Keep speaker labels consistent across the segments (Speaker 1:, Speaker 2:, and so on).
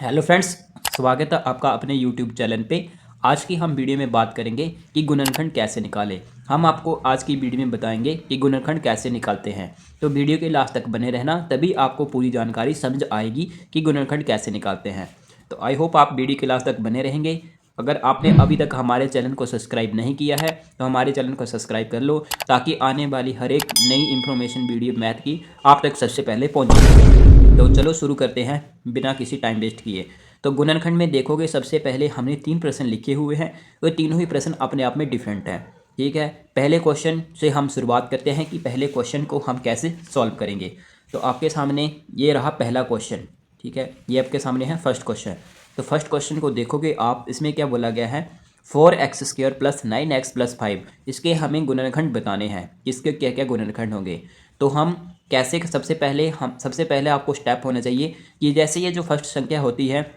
Speaker 1: Hello friends, स्वागत है आपका अपने यूट्यूब चैनल पे। आज की हम वीडियो में बात करेंगे कि गुणनखंड कैसे निकालें। हम आपको आज की वीडियो में बताएंगे कि गुणनखंड कैसे निकालते हैं। तो वीडियो के लास्ट तक बने रहना, तभी आपको पूरी जानकारी समझ आएगी कि गुणनखंड कैसे निकालते हैं। तो आई होप आप वीडियो के लास्ट तक बने रहेंगे। अगर आपने अभी तक हमारे चैनल को सब्सक्राइब नहीं किया है तो हमारे चैनल को सब्सक्राइब कर लो, ताकि आने वाली हर एक नई इन्फॉर्मेशन वीडियो मैथ की आप तक सबसे पहले पहुँचे। तो चलो शुरू करते हैं बिना किसी टाइम वेस्ट किए। तो गुणनखंड में देखोगे, सबसे पहले हमने 3 प्रश्न लिखे हुए हैं। वो तीनों ही प्रश्न अपने आप में डिफरेंट हैं। ठीक है, पहले क्वेश्चन से हम शुरुआत करते हैं कि पहले क्वेश्चन को हम कैसे सॉल्व करेंगे। तो आपके सामने ये रहा पहला क्वेश्चन। ठीक है, ये आपके सामने है फर्स्ट क्वेश्चन। तो फर्स्ट क्वेश्चन को देखोगे आप, इसमें क्या बोला गया है, 4x² + 9x + 5। इसके हमें गुणनखंड बताने हैं, इसके क्या क्या गुणनखंड होंगे। तो हम कैसे, सबसे पहले आपको स्टेप होना चाहिए कि जैसे ये जो फर्स्ट संख्या होती है,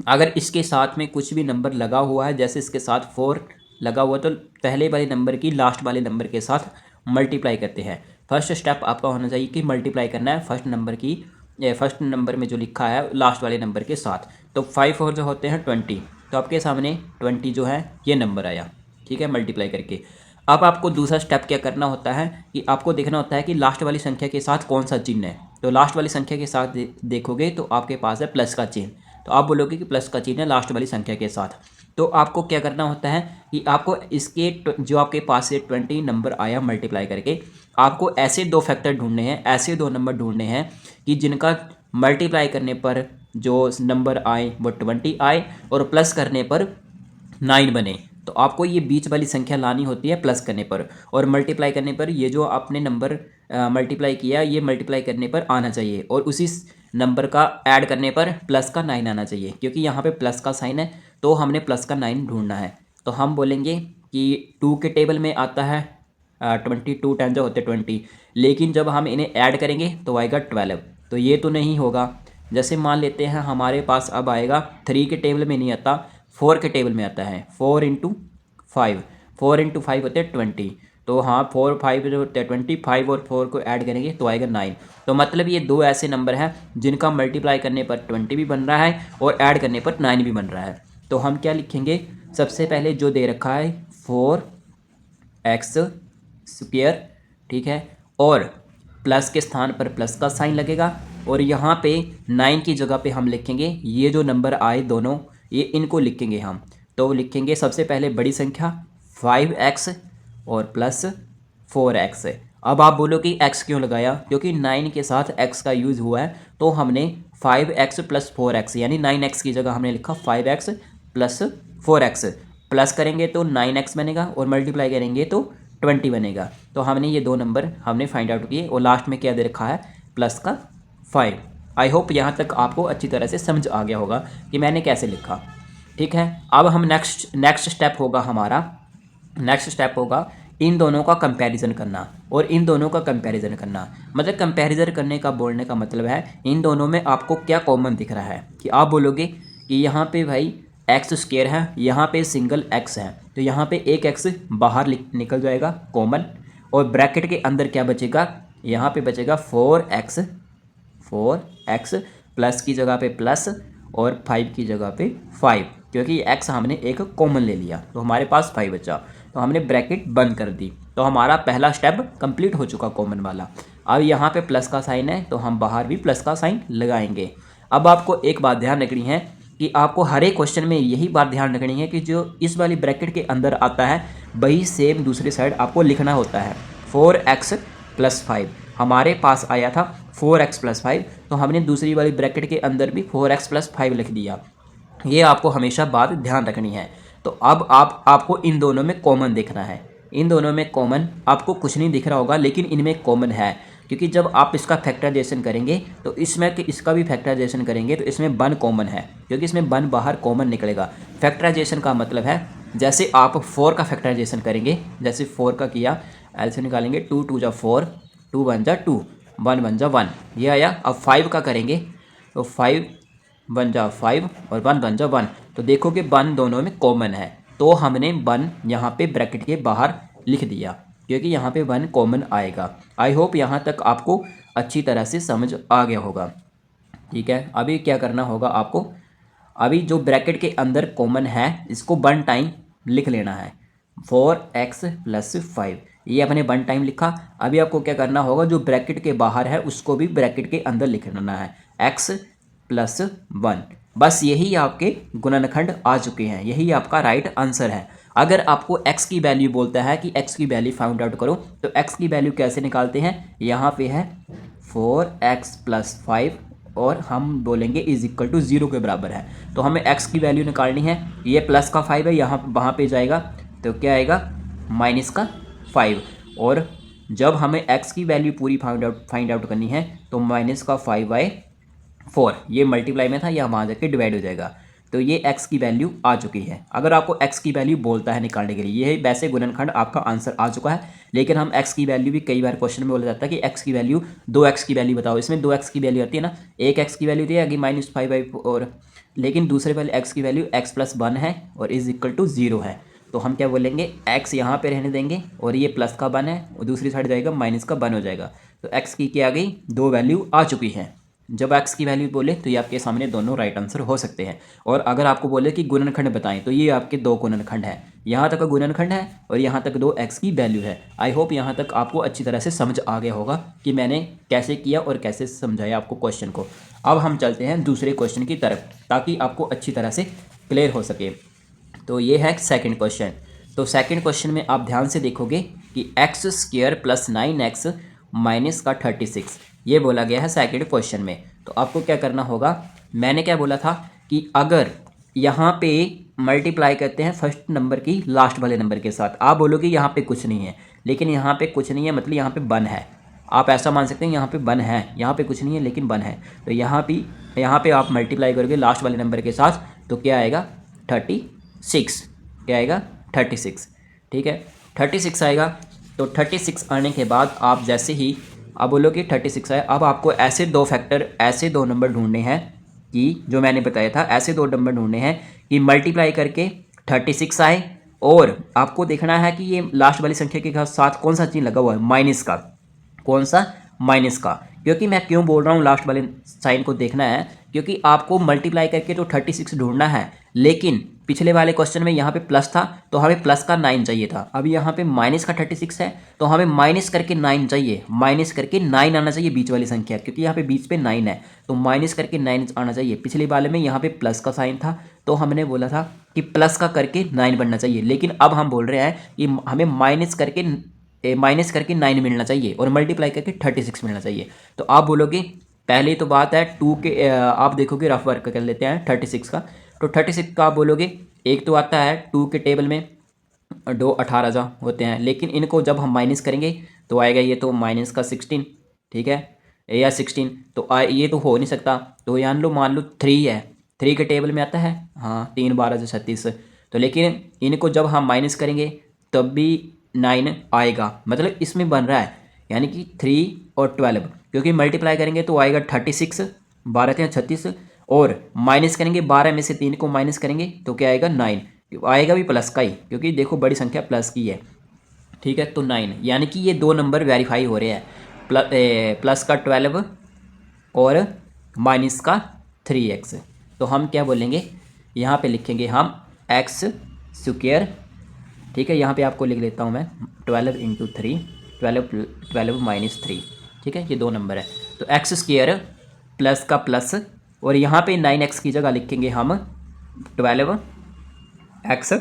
Speaker 1: अगर इसके साथ में कुछ भी नंबर लगा हुआ है, जैसे इसके साथ 4 लगा हुआ, तो पहले वाले नंबर की लास्ट वाले नंबर के साथ मल्टीप्लाई करते हैं। फर्स्ट स्टेप आपका होना चाहिए कि मल्टीप्लाई करना है फर्स्ट नंबर में जो लिखा है लास्ट वाले नंबर के साथ। तो 5 और जो होते हैं 20, तो आपके सामने 20 जो है ये नंबर आया। ठीक है, मल्टीप्लाई करके। अब आपको दूसरा स्टेप क्या करना होता है कि आपको देखना होता है कि लास्ट वाली संख्या के साथ कौन सा चिन्ह है। तो लास्ट वाली संख्या के साथ देखोगे तो आपके पास है प्लस का चिन्ह। तो आप बोलोगे कि प्लस का चिन्ह है लास्ट वाली संख्या के साथ। तो आपको क्या करना होता है कि आपको इसके जो आपके पास से 20 नंबर आया मल्टीप्लाई करके, आपको ऐसे दो फैक्टर ढूंढने हैं, ऐसे दो नंबर ढूंढने हैं कि जिनका मल्टीप्लाई करने पर जो नंबर आए वो 20 आए और प्लस करने पर 9 बने। तो आपको ये बीच वाली संख्या लानी होती है प्लस करने पर, और मल्टीप्लाई करने पर ये जो आपने नंबर मल्टीप्लाई किया ये मल्टीप्लाई करने पर आना चाहिए, और उसी नंबर का ऐड करने पर प्लस का 9 आना चाहिए। क्योंकि यहाँ पे प्लस का साइन है तो हमने प्लस का 9 ढूंढना है। तो हम बोलेंगे कि 2 के टेबल में आता है 22 टाइम जो होते हैं 20, लेकिन जब हम इन्हें ऐड करेंगे तो आएगा 12। तो ये तो नहीं होगा। जैसे मान लेते हैं हमारे पास अब आएगा 3 के टेबल में नहीं आता, 4 के टेबल में आता है। 4 × 5, 4 × 5 होते हैं 20। तो हाँ, 4 5 जो होते हैं 25, और 4 को ऐड करेंगे तो आएगा 9। तो मतलब ये दो ऐसे नंबर हैं जिनका मल्टीप्लाई करने पर 20 भी बन रहा है और ऐड करने पर 9 भी बन रहा है। तो हम क्या लिखेंगे, सबसे पहले जो दे रखा है 4x², ठीक है, और प्लस के स्थान पर प्लस का साइन लगेगा, और यहाँ पे 9 की जगह पे हम लिखेंगे ये जो नंबर आए दोनों, ये इनको लिखेंगे हम। तो लिखेंगे सबसे पहले बड़ी संख्या 5x और प्लस 4x। अब आप बोलो कि x क्यों लगाया, क्योंकि 9 के साथ x का यूज़ हुआ है। तो हमने 5x + 4x यानी 9x की जगह हमने लिखा 5x + 4x। प्लस करेंगे तो 9x बनेगा और मल्टीप्लाई करेंगे तो 20 बनेगा। तो हमने ये दो नंबर हमने फाइंड आउट किए, और लास्ट में क्या दे रखा है, प्लस का 5। आई होप यहाँ तक आपको अच्छी तरह से समझ आ गया होगा कि मैंने कैसे लिखा। ठीक है, अब हम नेक्स्ट स्टेप होगा इन दोनों का कंपैरिजन करना, और इन दोनों का कंपैरिजन करना मतलब कंपैरिजन करने का बोलने का मतलब है इन दोनों में आपको क्या कॉमन दिख रहा है। कि आप बोलोगे कि यहाँ पे भाई x² है, यहाँ पे सिंगल x है, तो यहाँ पे एक x बाहर निकल जाएगा कॉमन, और ब्रैकेट के अंदर क्या बचेगा, यहाँ पे बचेगा 4x प्लस की जगह पे प्लस और 5 की जगह पे 5, क्योंकि x हमने एक कॉमन ले लिया तो हमारे पास 5 बचा, तो हमने ब्रैकेट बंद कर दी। तो हमारा पहला स्टेप कंप्लीट हो चुका कॉमन वाला। अब यहाँ पे प्लस का साइन है तो हम बाहर भी प्लस का साइन लगाएंगे। अब आपको एक बात ध्यान रखनी है कि आपको हर एक क्वेश्चन में यही बात ध्यान रखनी है कि जो इस वाली ब्रैकेट के अंदर आता है वही सेम दूसरी साइड आपको लिखना होता है। 4x + 5 हमारे पास आया था 4x + 5, तो हमने दूसरी वाली ब्रैकेट के अंदर भी 4x + 5 लिख दिया। ये आपको हमेशा बात ध्यान रखनी है। तो अब आपको इन दोनों में कॉमन देखना है। इन दोनों में कॉमन आपको कुछ नहीं दिख रहा होगा, लेकिन इनमें कॉमन है। क्योंकि जब आप इसका फैक्टराइजेशन करेंगे तो इसमें कि इसका भी फैक्टराइजेशन करेंगे तो इसमें 1 कॉमन है, क्योंकि इसमें 1 बाहर कॉमन निकलेगा। फैक्टराइजेशन का मतलब है जैसे आप 4 का फैक्टराइजेशन करेंगे, जैसे 4 का किया, एलसीएम निकालेंगे, 2 2 जा 4, 2 1 जा 2, 1 1 जा 1, ये आया। अब 5 का करेंगे तो 5 1 जा 5 और 1 1 जा 1, तो देखोगे 1 दोनों में कॉमन है, तो हमने 1 यहाँ पे ब्रैकेट के बाहर लिख दिया, क्योंकि यहाँ पे 1 कॉमन आएगा। आई होप यहाँ तक आपको अच्छी तरह से समझ आ गया होगा। ठीक है, अभी क्या करना होगा आपको, अभी जो ब्रैकेट के अंदर कॉमन है इसको 1 टाइम लिख लेना है, 4x + 5, ये अपने 1 टाइम लिखा। अभी आपको क्या करना होगा, जो ब्रैकेट के बाहर है उसको भी ब्रैकेट के अंदर लिख लेना है, x + 1। बस यही आपके गुणनखंड आ चुके हैं, यही आपका राइट आंसर है। अगर आपको x की वैल्यू बोलता है कि x की वैल्यू फाइंड आउट करो, तो x की वैल्यू कैसे निकालते हैं, यहाँ पे है 4x + 5 और हम बोलेंगे = 0 के बराबर है। तो हमें x की वैल्यू निकालनी है, ये प्लस का 5 है, यहाँ वहाँ पे जाएगा तो क्या आएगा -5। और जब हमें x की वैल्यू पूरी फाइंड आउट करनी है तो -5/4, ये मल्टीप्लाई में था, यह वहाँ जाके डिवाइड हो जाएगा। तो ये x की वैल्यू आ चुकी है। अगर आपको x की वैल्यू बोलता है निकालने के लिए, ये वैसे गुणनखंड आपका आंसर आ चुका है। लेकिन हम x की वैल्यू भी कई बार क्वेश्चन में बोला जाता है कि x की वैल्यू 2x की वैल्यू बताओ, इसमें 2x की वैल्यू आती है ना, एक x की वैल्यू दी है -5/4, लेकिन दूसरे वाले x की वैल्यू x + 1 है और = 0 है। तो हम क्या बोलेंगे, x यहाँ पे रहने देंगे और ये प्लस का 1 है और दूसरी साइड जाएगा माइनस का 1 हो जाएगा। तो x की क्या आ गई, 2 वैल्यू आ चुकी हैं। जब x की वैल्यू बोले तो ये आपके सामने दोनों राइट आंसर हो सकते हैं। और अगर आपको बोले कि गुणनखंड बताएं, तो ये आपके 2 गुणनखंड है, यहाँ तक का गुणनखंड है और यहाँ तक 2x की वैल्यू है। आई होप यहाँ तक आपको अच्छी तरह से समझ आ गया होगा कि मैंने कैसे किया और कैसे समझाया आपको क्वेश्चन को। अब हम चलते हैं दूसरे क्वेश्चन की तरफ, ताकि आपको अच्छी तरह से क्लियर हो सके। तो ये है सेकंड क्वेश्चन। तो सेकंड क्वेश्चन में आप ध्यान से देखोगे कि x² + 9x - 36, ये बोला गया है सेकंड क्वेश्चन में। तो आपको क्या करना होगा, मैंने क्या बोला था कि अगर यहाँ पे मल्टीप्लाई करते हैं फर्स्ट नंबर की लास्ट वाले नंबर के साथ, आप बोलोगे यहाँ पे कुछ नहीं है, लेकिन यहाँ पे कुछ नहीं है मतलब यहाँ पे 1 है। आप ऐसा मान सकते हैं यहाँ पे 1 है, यहाँ पे कुछ नहीं है लेकिन 1 है। तो यहाँ पे आप मल्टीप्लाई करोगे लास्ट वाले नंबर के साथ, तो क्या आएगा 36, क्या आएगा 36, ठीक है 36 आएगा। तो 36 आने के बाद आप जैसे ही अब बोलोगे 36 आए, अब आपको ऐसे 2 फैक्टर, ऐसे 2 नंबर ढूंढने हैं कि जो मैंने बताया था, ऐसे 2 नंबर ढूंढने हैं कि मल्टीप्लाई करके 36 आए, और आपको देखना है कि ये लास्ट वाली संख्या के साथ कौन सा चिन्ह लगा हुआ है, माइनस का, कौन सा, माइनस का। क्योंकि मैं क्यों बोल रहा हूँ लास्ट वाले साइन को देखना है, क्योंकि आपको मल्टीप्लाई करके तो 36 ढूंढना है, लेकिन पिछले वाले क्वेश्चन में यहाँ पे प्लस था तो हमें प्लस का 9 चाहिए था, अभी यहाँ पे माइनस का 36 है तो हमें माइनस करके 9 चाहिए, माइनस करके 9 आना चाहिए बीच वाली संख्या, क्योंकि यहाँ पे बीच पे 9 है तो माइनस करके 9 आना चाहिए। पिछले वाले में यहाँ पे प्लस का साइन था तो हमने बोला था कि प्लस का करके 9 बनना चाहिए, लेकिन अब हम बोल रहे हैं कि हमें माइनस करके 9 मिलना चाहिए और मल्टीप्लाई करके 36 मिलना चाहिए। तो आप बोलोगे, पहले तो बात है 2 के, आप देखोगे रफ वर्क कर लेते हैं 36 का। तो 36 का आप बोलोगे, एक तो आता है 2 के टेबल में 2 18 होते हैं, लेकिन इनको जब हम माइनस करेंगे तो आएगा ये तो माइनस का 16, ठीक है, या 16, तो ये तो हो नहीं सकता। तो मान लो 3 है, 3 के टेबल में आता है, हाँ 3 12 36, तो लेकिन इनको जब हम माइनस करेंगे तब भी 9 आएगा, मतलब इसमें बन रहा है, यानी कि 3 और 12, क्योंकि मल्टीप्लाई करेंगे तो आएगा 36, 12 × 36, और माइनस करेंगे 12 में से 3 को माइनस करेंगे तो क्या आएगा 9, आएगा भी प्लस का ही, क्योंकि देखो बड़ी संख्या प्लस की है, ठीक है। तो 9, यानी कि ये 2 नंबर वेरीफाई हो रहे हैं, प्लस का 12 और माइनस का 3x। तो हम क्या बोलेंगे, यहाँ पे लिखेंगे हम x², ठीक है, यहाँ पे आपको लिख लेता हूँ मैं 12 × 3, 12 - 3, ठीक है, ये 2 नंबर है। तो x² प्लस का प्लस, और यहाँ पे 9x की जगह लिखेंगे हम 12x,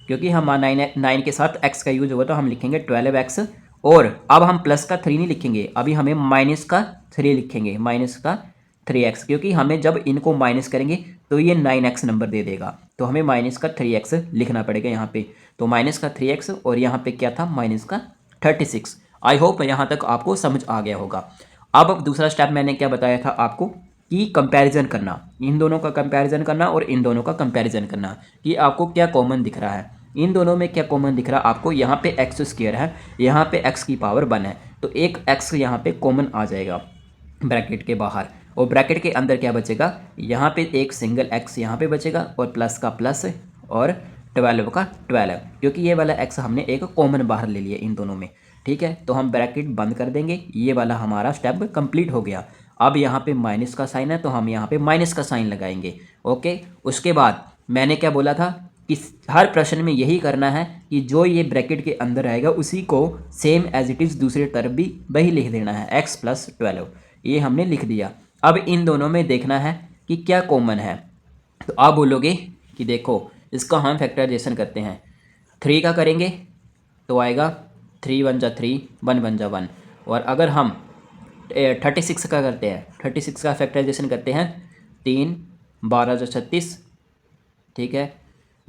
Speaker 1: क्योंकि हम 9 के साथ x का यूज होगा तो हम लिखेंगे 12x। और अब हम प्लस का 3 नहीं लिखेंगे, अभी हमें माइनस का 3 लिखेंगे, माइनस का 3x, क्योंकि हमें जब इनको माइनस करेंगे तो ये 9x नंबर दे देगा, तो हमें माइनस का 3x लिखना पड़ेगा यहाँ पे। तो माइनस का 3x और यहाँ पे क्या था, माइनस का 36। आई होप यहाँ तक आपको समझ आ गया होगा। अब दूसरा स्टेप मैंने क्या बताया था आपको कि कंपैरिजन करना, इन दोनों का कंपैरिजन करना और इन दोनों का कंपैरिजन करना कि आपको क्या कॉमन दिख रहा है, इन दोनों में क्या कॉमन दिख रहा है आपको। यहाँ पे x² है, यहाँ पे x की पावर 1 है, तो एक x यहाँ पे कॉमन आ जाएगा ब्रैकेट के बाहर, और ब्रैकेट के अंदर क्या बचेगा, यहाँ पे एक सिंगल x यहाँ पे बचेगा और प्लस का प्लस और 12 का 12, क्योंकि ये वाला x हमने एक कॉमन बाहर ले लिया इन दोनों में, ठीक है। तो हम ब्रैकेट बंद कर देंगे, ये वाला हमारा स्टेप कंप्लीट हो गया। अब यहाँ पे माइनस का साइन है तो हम यहाँ पे माइनस का साइन लगाएंगे। ओके, उसके बाद मैंने क्या बोला था कि हर प्रश्न में यही करना है कि जो ये ब्रैकेट के अंदर आएगा उसी को सेम एज इट इज़ दूसरी तरफ भी वही लिख देना है, x + 12। ये हमने लिख दिया। अब इन दोनों में देखना है कि क्या कॉमन है। तो आप बोलोगे कि देखो इसका हम फैक्टराइजेशन करते हैं, 3 का करेंगे तो आएगा 3 × 1 = 3, 1 × 1 = 1। और अगर हम 36 का करते हैं, 36 का फैक्टराइजेशन करते हैं, 3 12 × 36, ठीक है,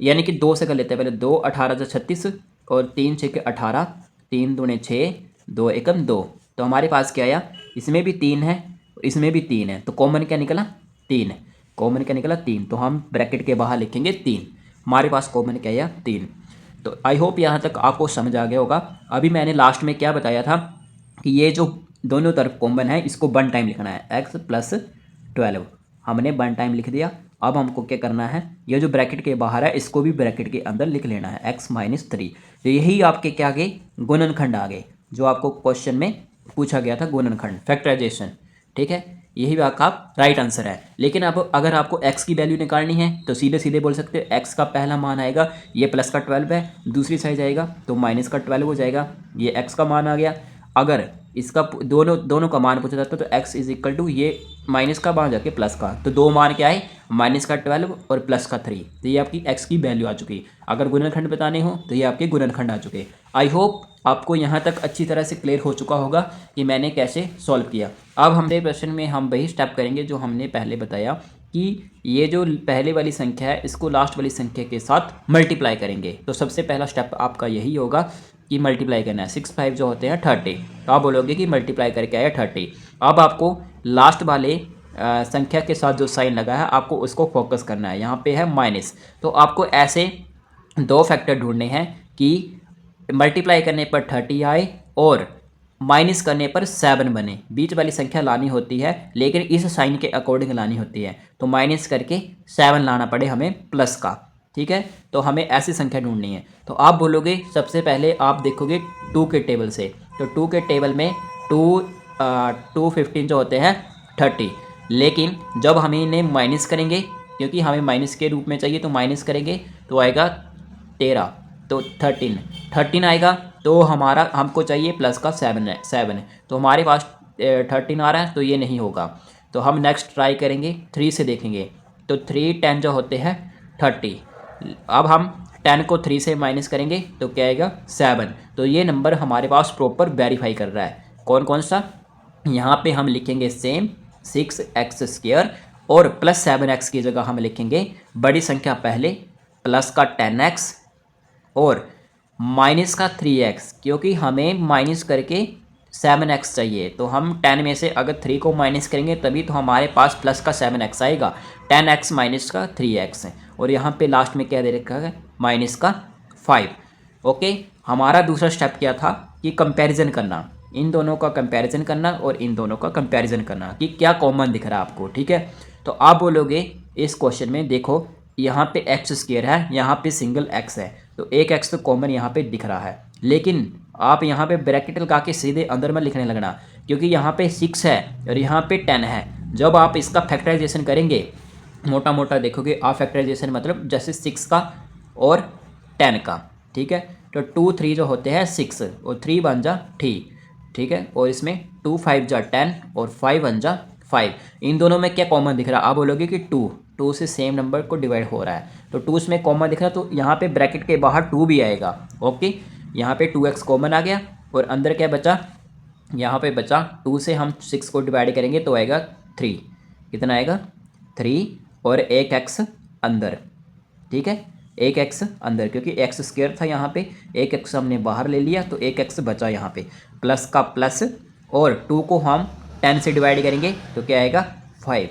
Speaker 1: यानी कि 2 से कर लेते हैं पहले, 2 18 × 36 और 3 6 के 18, 3 दूने 6, 2 एकम 2। तो हमारे पास क्या आया, इसमें भी 3 है, इसमें भी 3 है, तो कॉमन क्या निकला, 3। कॉमन क्या निकला, 3। तो हम ब्रैकेट के बाहर लिखेंगे 3। हमारे पास कॉमन क्या आया, 3। तो आई होप यहाँ तक आपको समझ आ गया होगा। अभी मैंने लास्ट में क्या बताया था कि ये जो दोनों तरफ कॉमन है इसको 1 टाइम लिखना है, x + 12। हमने 1 टाइम लिख दिया। अब हमको क्या करना है, ये जो ब्रैकेट के बाहर है इसको भी ब्रैकेट के अंदर लिख लेना है, x - 3। तो यही आपके क्या आ गए, गुणनखंड आ गए, जो आपको क्वेश्चन में पूछा गया था, गुणनखंड फैक्टराइजेशन। ठीक है, यही आपका राइट आंसर है। लेकिन अब अगर आपको x की वैल्यू निकालनी है तो सीधे सीधे बोल सकते हो, x का पहला मान आएगा, ये प्लस का 12 है, दूसरी साइड आएगा तो माइनस का 12 हो जाएगा, ये x का मान आ गया। अगर इसका दोनों का मान पूछा जाता है तो x = ये माइनस का मान जाके प्लस का, तो दो मान क्या है, माइनस का 12 और प्लस का 3। तो ये आपकी x की वैल्यू आ चुकी। अगर गुणनखंड बताने हो तो ये आपके गुणनखंड आ चुके। आई होप आपको यहाँ तक अच्छी तरह से क्लियर हो चुका होगा कि मैंने कैसे सॉल्व किया। अब हमारे प्रश्न में हम वही स्टेप करेंगे जो हमने पहले बताया कि ये जो पहले वाली संख्या है इसको लास्ट वाली संख्या के साथ मल्टीप्लाई करेंगे। तो सबसे पहला स्टेप आपका यही होगा कि मल्टीप्लाई करना है। 6 5 जो होते हैं 30, तो आप बोलोगे कि मल्टीप्लाई करके आया 30। अब आपको लास्ट वाले संख्या के साथ जो साइन लगा है आपको उसको फोकस करना है। यहाँ पे है माइनस, तो आपको ऐसे दो फैक्टर ढूंढने हैं कि मल्टीप्लाई करने पर 30 आए और माइनस करने पर 7 बने। बीच वाली संख्या लानी होती है लेकिन इस साइन के अकॉर्डिंग लानी होती है, तो माइनस करके 7 लाना पड़े हमें प्लस का। ठीक है, तो हमें ऐसी संख्या ढूंढनी है। तो आप बोलोगे, सबसे पहले आप देखोगे 2 के टेबल से, तो 2 के टेबल में 2 15 जो होते हैं 30, लेकिन जब हम इन्हें माइनस करेंगे, क्योंकि हमें माइनस के रूप में चाहिए तो माइनस करेंगे तो आएगा 13, तो 13 आएगा। तो हमारा हमको चाहिए प्लस का 7 है, तो हमारे पास 13 आ रहा है, तो ये नहीं होगा। तो हम नेक्स्ट ट्राई करेंगे, 3 से देखेंगे, तो 3 10 जो होते हैं 30। अब हम 10 को 3 से माइनस करेंगे तो क्या आएगा 7। तो ये नंबर हमारे पास प्रॉपर वेरीफाई कर रहा है। कौन कौन सा, यहाँ पे हम लिखेंगे सेम 6x² और प्लस 7x की जगह हम लिखेंगे बड़ी संख्या पहले, प्लस का 10x और माइनस का 3x, क्योंकि हमें माइनस करके 7x चाहिए। तो हम 10 में से अगर 3 को माइनस करेंगे तभी तो हमारे पास प्लस का 7x आएगा, 10x माइनस का 3x है। और यहाँ पे लास्ट में क्या दे रखा है, माइनस का 5। ओके, हमारा दूसरा स्टेप क्या था कि कंपैरिजन करना, इन दोनों का कंपैरिजन करना और इन दोनों का कंपैरिजन करना कि क्या कॉमन दिख रहा है आपको। ठीक है, तो आप बोलोगे इस क्वेश्चन में देखो यहाँ पे x² है, यहाँ पे सिंगल x है, तो एक x तो कॉमन यहाँ पे दिख रहा है। लेकिन आप यहाँ पे ब्रैकेट लगा के सीधे अंदर में लिखने लगना, क्योंकि यहाँ पे 6 है और यहाँ पे 10 है। जब आप इसका फैक्टराइजेशन करेंगे, मोटा मोटा देखोगे आप, फैक्टराइजेशन मतलब जैसे 6 का और 10 का। ठीक है, तो 2 3 जो होते हैं 6 और 3 1 जा 3। ठीक है, और इसमें 2 5 जा 10 और 5 1 जा 5। इन दोनों में क्या कॉमन दिख रहा है, आप बोलोगे कि 2 से सेम नंबर को डिवाइड हो रहा है, तो 2 इसमें कॉमन दिख रहा है, तो यहाँ पे ब्रैकेट के बाहर 2 भी आएगा। ओके, यहाँ पे 2x कॉमन आ गया और अंदर क्या बचा, यहाँ पे बचा 2 से हम 6 को डिवाइड करेंगे तो आएगा 3। कितना आएगा 3 और एक x अंदर। ठीक है, एक x अंदर, क्योंकि x² था यहाँ पे, एक x हमने बाहर ले लिया तो एक x बचा यहाँ पे, प्लस का प्लस, और 2 को हम 10 से डिवाइड करेंगे तो क्या आएगा 5।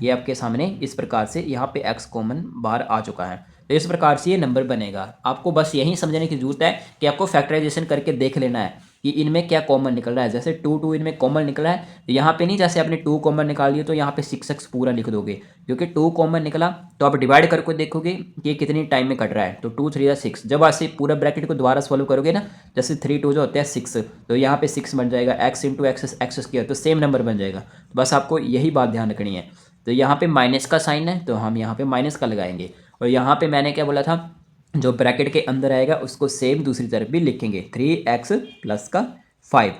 Speaker 1: ये आपके सामने इस प्रकार से यहाँ पे x कॉमन बाहर आ चुका है। तो इस प्रकार से ये नंबर बनेगा। आपको बस यही समझने की जरूरत है कि आपको फैक्टराइजेशन करके देख लेना है कि इनमें क्या कॉमन निकल रहा है। जैसे 2 इनमें कॉमन निकला है, तो यहाँ पे नहीं जैसे आपने 2 कॉमन निकाल दिया तो यहाँ पे 6x पूरा लिख दोगे, क्योंकि 2 कॉमन निकला तो आप डिवाइड करके देखोगे कि ये कितनी टाइम में कट रहा है। तो 2 3 या 6, जब ऐसे पूरा ब्रैकेट को दोबारा सॉल्व करोगे ना, जैसे 3 2 जो होता है 6, तो यहाँ पे 6 बन जाएगा, x इंटू एक्स स्क्वायर, तो सेम नंबर बन जाएगा। तो बस आपको यही बात ध्यान रखनी है। तो यहाँ पे माइनस का साइन है तो हम यहाँ पे माइनस का लगाएंगे, और यहाँ पे मैंने क्या बोला था, जो ब्रैकेट के अंदर आएगा उसको सेम दूसरी तरफ भी लिखेंगे, 3x प्लस का 5।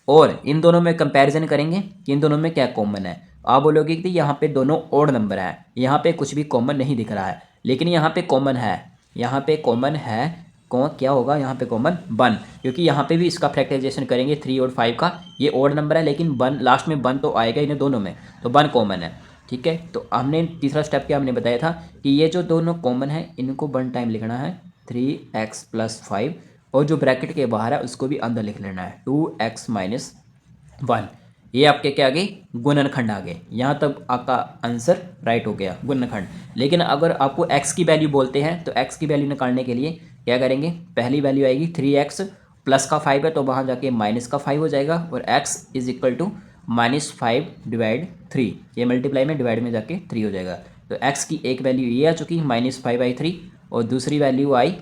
Speaker 1: और इन दोनों में कंपैरिजन करेंगे कि इन दोनों में क्या कॉमन है। आप बोलोगे कि यहाँ पे दोनों ओड नंबर है, यहाँ पे कुछ भी कॉमन नहीं दिख रहा है, लेकिन यहाँ पे कॉमन है, यहाँ पे कॉमन है। कौन क्या होगा यहाँ पे कॉमन? 1, क्योंकि यहाँ पे भी इसका फैक्टराइजेशन करेंगे 3 और 5 का। ये ओड नंबर है लेकिन 1 लास्ट में 1 तो आएगा इन्हें दोनों में, तो 1 कॉमन है। ठीक है, तो हमने तीसरा स्टेप क्या हमने बताया था कि ये जो दोनों कॉमन है इनको 1 टाइम लिखना है, 3x प्लस 5, और जो ब्रैकेट के बाहर है उसको भी अंदर लिख लेना है, 2x माइनस 1। ये आपके क्या आ गई? गुणनखंड आ गए। यहाँ तक आपका आंसर राइट हो गया, गुणनखंड। लेकिन अगर आपको x की वैल्यू बोलते हैं तो x की वैल्यू निकालने के लिए क्या करेंगे, पहली वैल्यू आएगी 3x प्लस का 5 है तो वहाँ जाके माइनस का 5 हो जाएगा, और x is equal to -5 divide 3, ये मल्टीप्लाई में डिवाइड में जाके 3 हो जाएगा। तो x की एक वैल्यू ये आ चुकी -5/3, और दूसरी वैल्यू आई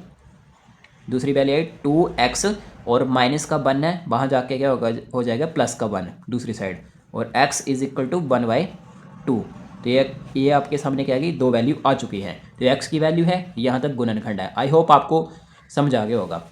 Speaker 1: 2x, और माइनस का 1 है, वहाँ जाके क्या होगा, हो जाएगा प्लस का 1 दूसरी साइड, और x इज इक्वल टू 1/2। तो ये आपके सामने क्या आ गई, 2 वैल्यू आ चुकी है। तो x की वैल्यू है, यहाँ तक गुणनखंड है। आई होप आपको समझ आ गया होगा।